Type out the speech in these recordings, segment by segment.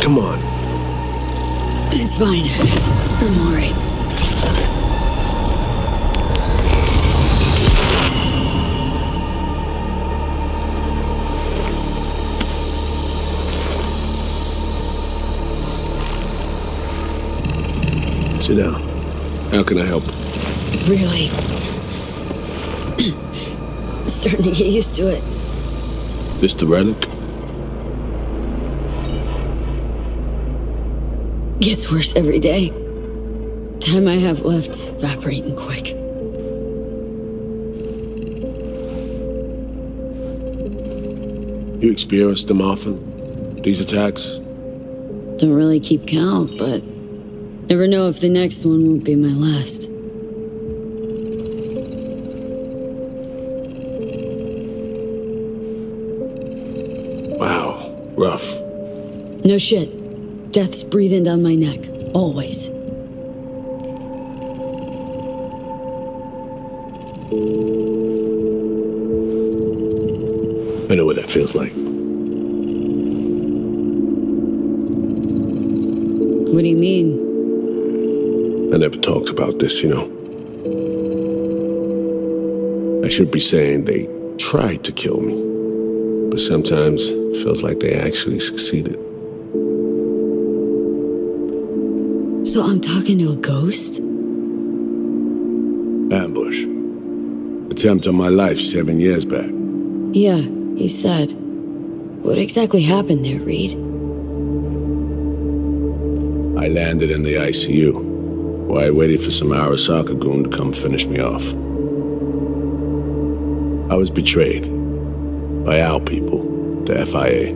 Come on. It's fine. I'm alright. Sit down. How can I help? Really? Starting to get used to it. This the relic? Gets worse every day. Time I have left's evaporating quick. You experience them often? These attacks? Don't really keep count, but never know if the next one won't be my last. Wow, rough. No shit. Death's breathing down my neck, always. I know what that feels like. What do you mean? I never talked about this, you know. I should be saying they tried to kill me, but sometimes it feels like they actually succeeded. So I'm talking to a ghost? Ambush. Attempt on my life 7 years back. Yeah, you said. What exactly happened there, Reed? I landed in the ICU, where I waited for some Arasaka goon to come finish me off. I was betrayed by our people, the FIA.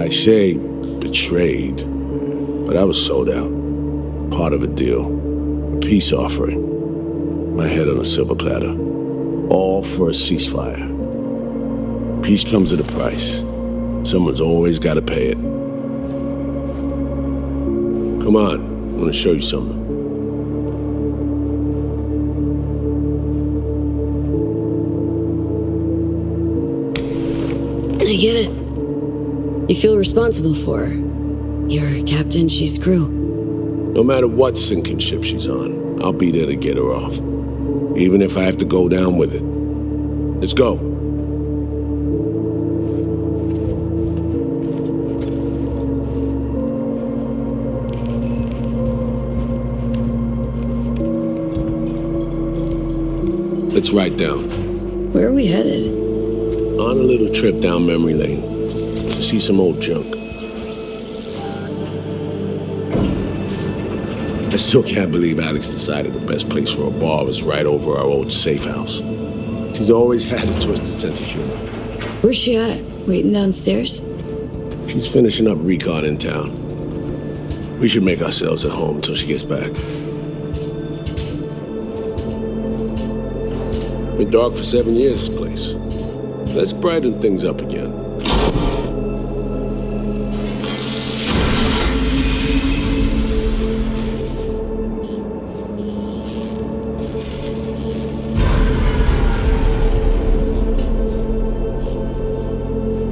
I say betrayed, but I was sold out. Part of a deal, a peace offering. My head on a silver platter. All for a ceasefire. Peace comes at a price. Someone's always got to pay it. Come on, I want to show you something. I get it. You feel responsible for her. You're captain, she's crew. No matter what sinking ship she's on, I'll be there to get her off. Even if I have to go down with it. Let's go. Let's ride down. Where are we headed? On a little trip down memory lane to see some old junk. I still can't believe Alex decided the best place for a bar was right over our old safehouse. She's always had a twisted sense of humor. Where's she at? Waiting downstairs? She's finishing up recon in town. We should make ourselves at home until she gets back. Been dark for 7 years, this place. Let's brighten things up again.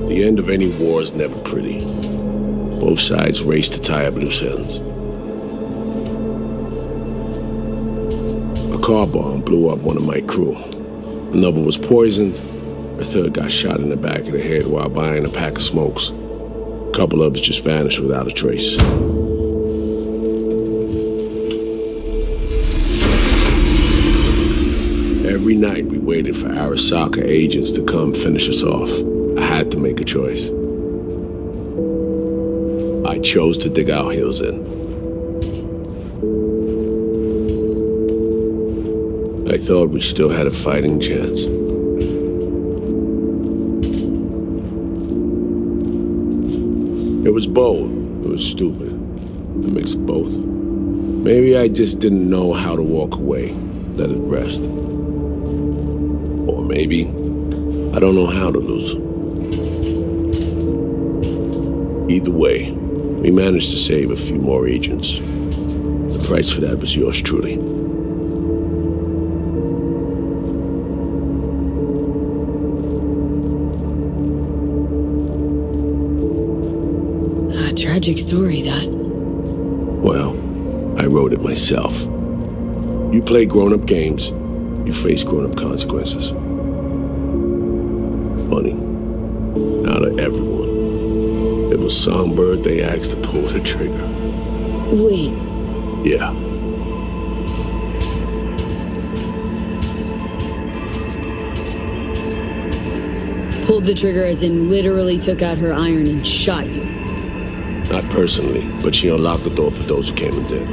The end of any war is never pretty. Both sides race to tie up loose ends. A car bomb blew up one of my crew. Another was poisoned. A third got shot in the back of the head while buying a pack of smokes. A couple others just vanished without a trace. Every night we waited for Arasaka agents to come finish us off. I had to make a choice. I chose to dig our heels in. I thought we still had a fighting chance. It was bold. It was stupid. A mix of both. Maybe I just didn't know how to walk away, let it rest. Or maybe I don't know how to lose. Either way, we managed to save a few more agents. The price for that was yours truly. tragic story, that. Well, I wrote it myself. You play grown-up games, you face grown-up consequences. Funny. Out of everyone, it was Songbird they asked to pull the trigger. Wait. Yeah. Pulled the trigger as in literally took out her iron and shot you. Not personally, but she unlocked the door for those who came and did.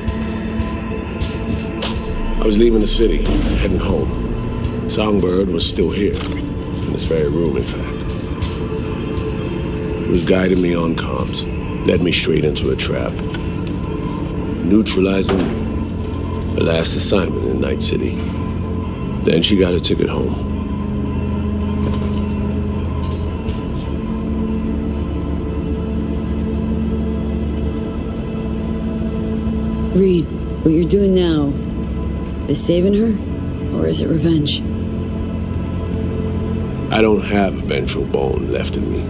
I was leaving the city, heading home. Songbird was still here, in this very room, in fact. He was guiding me on comms, led me straight into a trap. Neutralizing me. The last assignment in Night City. Then she got a ticket home. Reed, what you're doing now, is saving her, or is it revenge? I don't have a vengeful bone left in me.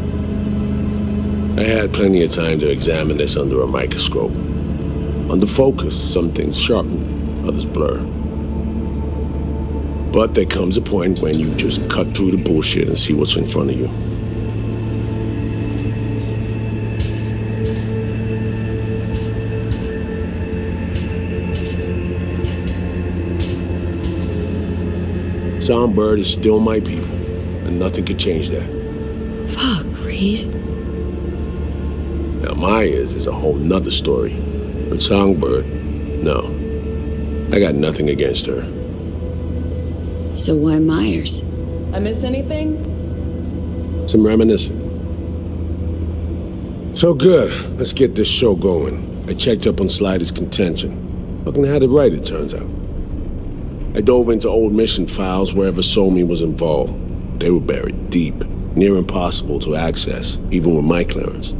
I had plenty of time to examine this under a microscope. Under focus, some things sharpen, others blur. But there comes a point when you just cut through the bullshit and see what's in front of you. Songbird is still my people, and nothing could change that. Fuck, Reed. Now Myers is a whole nother story, but Songbird, no. I got nothing against her. So why Myers? I miss anything? Some reminiscing. So good, let's get this show going. I checked up on Slider's contention. Fucking had it right, it turns out. I dove into old mission files wherever Somi was involved. They were buried deep, near impossible to access, even with my clearance.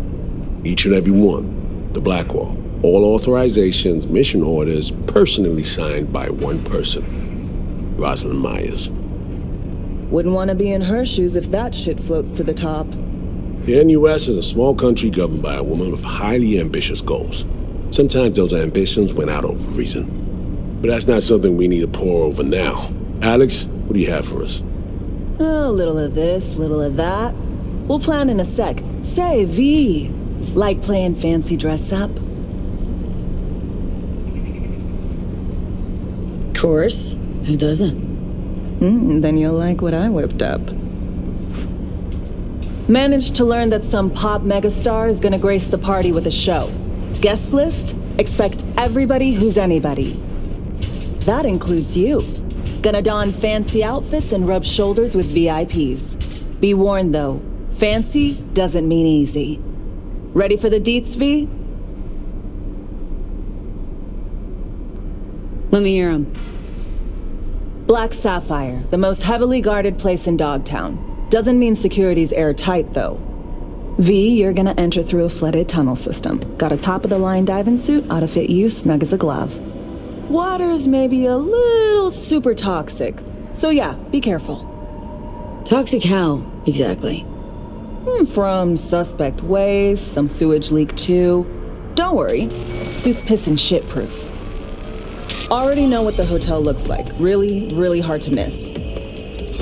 Each and every one, the Blackwall. All authorizations, mission orders, personally signed by one person, Rosalind Myers. Wouldn't want to be in her shoes if that shit floats to the top. The NUS is a small country governed by a woman with highly ambitious goals. Sometimes those ambitions went out of reason. But that's not something we need to pour over now. Alex, what do you have for us? A little of this, little of that. We'll plan in a sec. Say, V, like playing fancy dress up? Course, who doesn't? Then you'll like what I whipped up. Managed to learn that some pop megastar is gonna grace the party with a show. Guest list? Expect everybody who's anybody. That includes you. Gonna don fancy outfits and rub shoulders with VIPs. Be warned though, fancy doesn't mean easy. Ready for the deets, V? Let me hear him. Black Sapphire, the most heavily guarded place in Dogtown. Doesn't mean security's airtight though. V, you're gonna enter through a flooded tunnel system. Got a top-of-the-line diving suit, ought to fit you snug as a glove. Water's maybe a little super toxic. So yeah, be careful. Toxic how, exactly? From suspect waste, some sewage leak too. Don't worry, suit's piss and shit proof. Already know what the hotel looks like. Really, really hard to miss.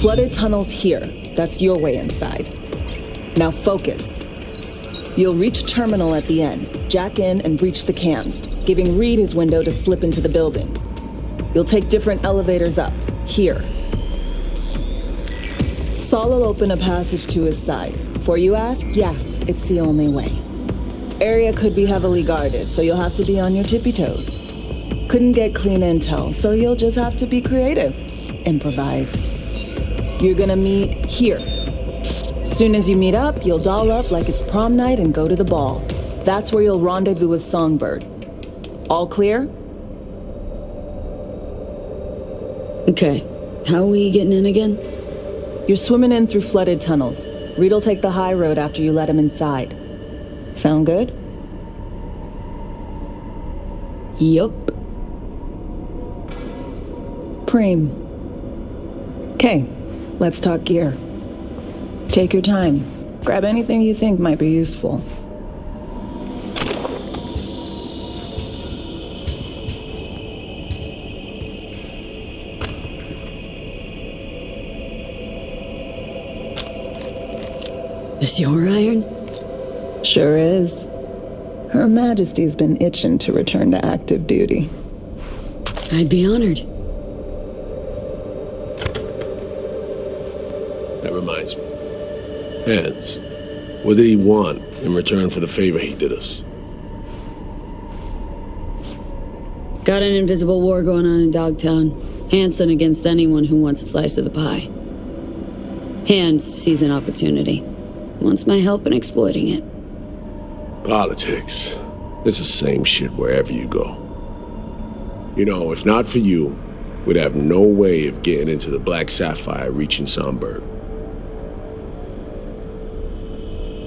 Flooded tunnels here. That's your way inside. Now focus. You'll reach a terminal at the end, jack in and breach the cans, giving Reed his window to slip into the building. You'll take different elevators up, here. Saul will open a passage to his side. Before you ask, yeah, it's the only way. Area could be heavily guarded, so you'll have to be on your tippy toes. Couldn't get clean intel, so you'll just have to be creative. Improvise. You're gonna meet here. Soon as you meet up, you'll doll up like it's prom night and go to the ball. That's where you'll rendezvous with Songbird. All clear? Okay, how are we getting in again? You're swimming in through flooded tunnels. Reed'll take the high road after you let him inside. Sound good? Yup. Preem. Okay, let's talk gear. Take your time. Grab anything you think might be useful. This your iron? Sure is. Her Majesty's been itching to return to active duty. I'd be honored. That reminds me. Hans, what did he want in return for the favor he did us? Got an invisible war going on in Dogtown. Hanson against anyone who wants a slice of the pie. Hans sees an opportunity. Wants my help in exploiting it. Politics. It's the same shit wherever you go. You know, if not for you, we'd have no way of getting into the Black Sapphire reaching Somberg.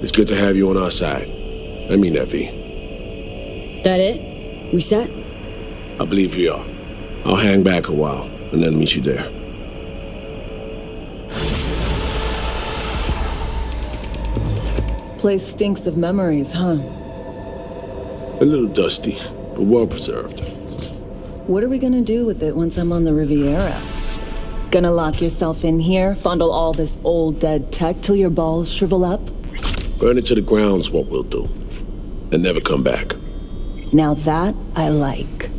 It's good to have you on our side. I mean that, V. That it? We set? I believe we are. I'll hang back a while and then meet you there. Place stinks of memories, huh? A little dusty, but well preserved. What are we gonna do with it once I'm on the Riviera? Gonna lock yourself in here, fondle all this old dead tech till your balls shrivel up? Burn it to the ground's what we'll do. And never come back. Now that I like.